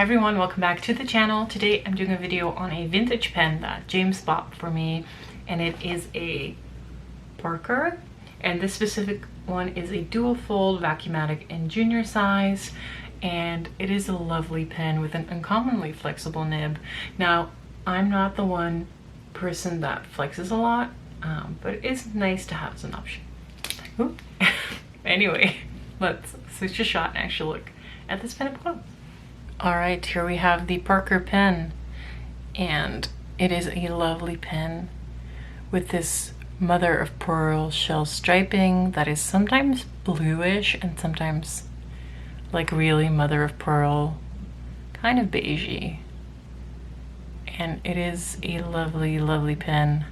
Hi everyone, welcome back to the channel. Today I'm doing a video on a vintage pen that James bought for me, and it is a Parker, and this specific one is a dual fold vacuumatic in junior size, and it is a lovely pen with an uncommonly flexible nib. Now, I'm not the one person that flexes a lot, but it is nice to have as an option. Anyway, let's switch a shot and actually look at this pen up close. All right, here we have the Parker pen, and it is a lovely pen with this mother of pearl shell striping that is sometimes bluish and sometimes like really mother of pearl, kind of beigey. And it is a lovely, lovely pen.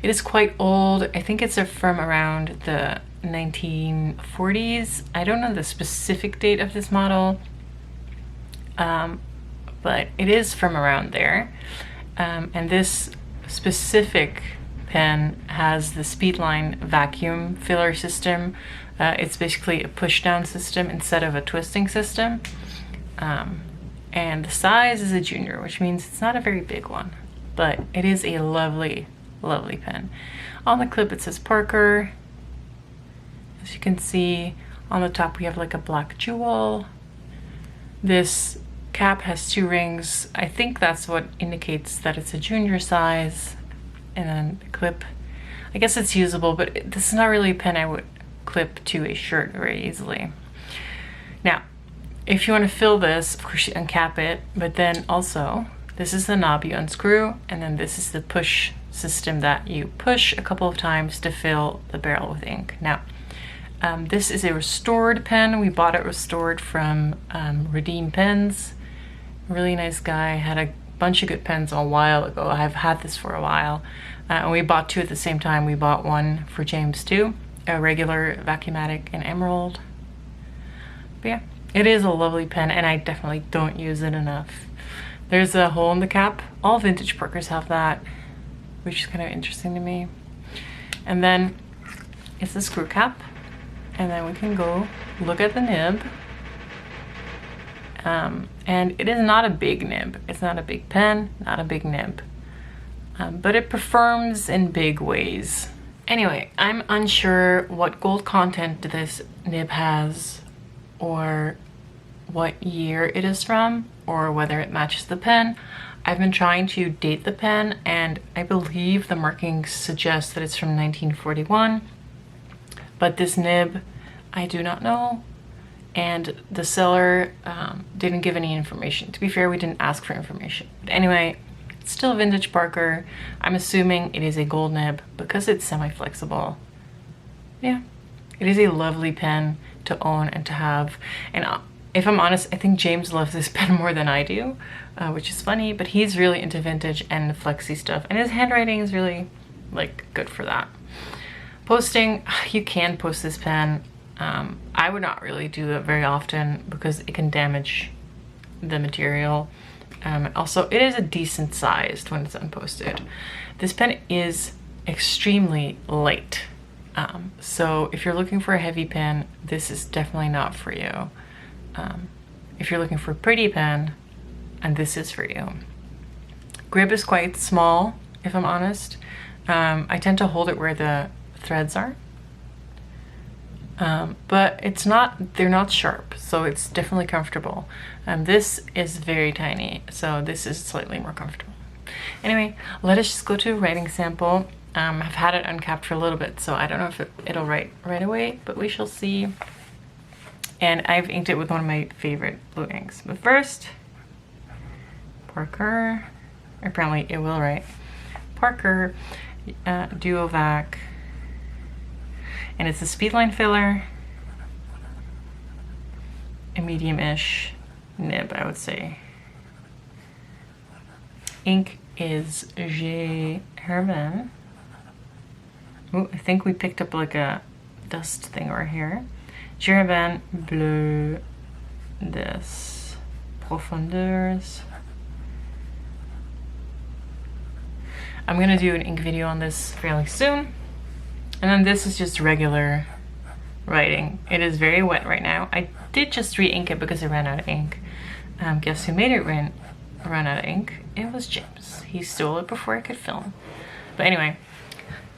It is quite old. I think it's from around the 1940s. I don't know the specific date of this model. But it is from around there, and this specific pen has the Speedline vacuum filler system. It's basically a push down system instead of a twisting system, and the size is a junior, which means it's not a very big one, but it is a lovely, lovely pen. On the clip it says Parker. As you can see, on the top we have like a black jewel. This cap has 2 rings. I think that's what indicates that it's a junior size. And then the clip, I guess it's usable, but this is not really a pen I would clip to a shirt very easily. Now, if you want to fill this, of course you uncap it, but then also this is the knob you unscrew, and then this is the push system that you push a couple of times to fill the barrel with ink. Now, this is a restored pen. We bought it restored from Redeem Pens. Really nice guy, had a bunch of good pens a while ago. I've had this for a while, and we bought 2 at the same time. We bought one for James too, a regular vacuumatic in emerald. But yeah, it is a lovely pen, and I definitely don't use it enough. There's a hole in the cap. All vintage Parkers have that, which is kind of interesting to me. And then it's the screw cap, and then we can go look at the nib. And it is not a big nib. It's not a big pen, not a big nib, but it performs in big ways. Anyway, I'm unsure what gold content this nib has, or what year it is from, or whether it matches the pen. I've been trying to date the pen, and I believe the markings suggest that it's from 1941, but this nib, I do not know. And the seller didn't give any information. To be fair, we didn't ask for information. But anyway, it's still vintage Parker. I'm assuming it is a gold nib because it's semi-flexible. Yeah, it is a lovely pen to own and to have. And if I'm honest, I think James loves this pen more than I do, which is funny, but he's really into vintage and flexy stuff. And his handwriting is really like good for that. Posting, you can post this pen. I would not really do it very often because it can damage the material. Also, it is a decent sized when it's unposted. This pen is extremely light. So if you're looking for a heavy pen, this is definitely not for you. If you're looking for a pretty pen, and this is for you. Grip is quite small, if I'm honest. I tend to hold it where the threads are. But it's not, they're not sharp, so it's definitely comfortable. This is very tiny, so this is slightly more comfortable. Anyway, let us just go to a writing sample. I've had it uncapped for a little bit, so I don't know if it'll write right away, but we shall see. And I've inked it with one of my favorite blue inks. But first, Parker, apparently it will write. Parker, Duovac. And it's a Speedline filler, a medium-ish nib, I would say. Ink is Herbin. Ooh, I think we picked up like a dust thing right here. Herbin Bleu des Profondeurs. I'm gonna do an ink video on this fairly soon. And then this is just regular writing. It is very wet right now. I did just re-ink it because I ran out of ink. Guess who made it run out of ink? It was James. He stole it before I could film. But anyway,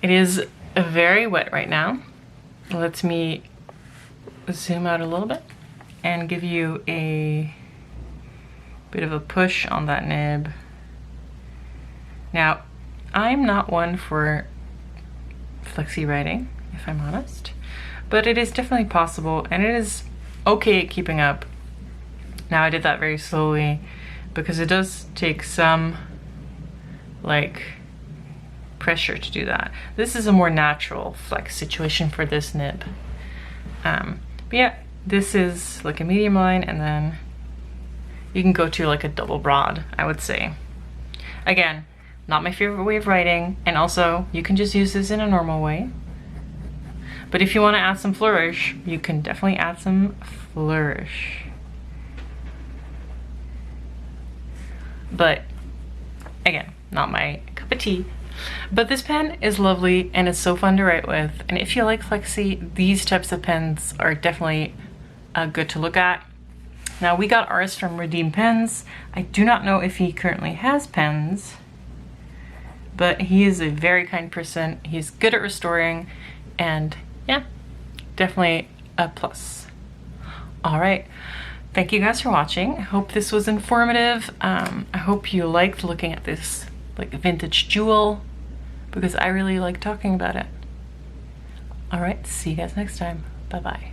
it is very wet right now. Let me zoom out a little bit and give you a bit of a push on that nib. Now, I'm not one for flexi writing, if I'm honest, but it is definitely possible, and it is okay at keeping up. Now, I did that very slowly because it does take some like pressure to do that. This is a more natural flex situation for this nib. But yeah, this is like a medium line, and then you can go to like a double broad, I would say. Again, not my favorite way of writing, and also you can just use this in a normal way. But if you want to add some flourish, you can definitely add some flourish. But again, not my cup of tea. But this pen is lovely and it's so fun to write with. And if you like flexi, these types of pens are definitely good to look at. Now, we got ours from Redeem Pens. I do not know if he currently has pens, but he is a very kind person. He's good at restoring, and yeah, definitely a plus. All right. Thank you guys for watching. I hope this was informative. I hope you liked looking at this like vintage jewel, because I really like talking about it. All right, see you guys next time. Bye-bye.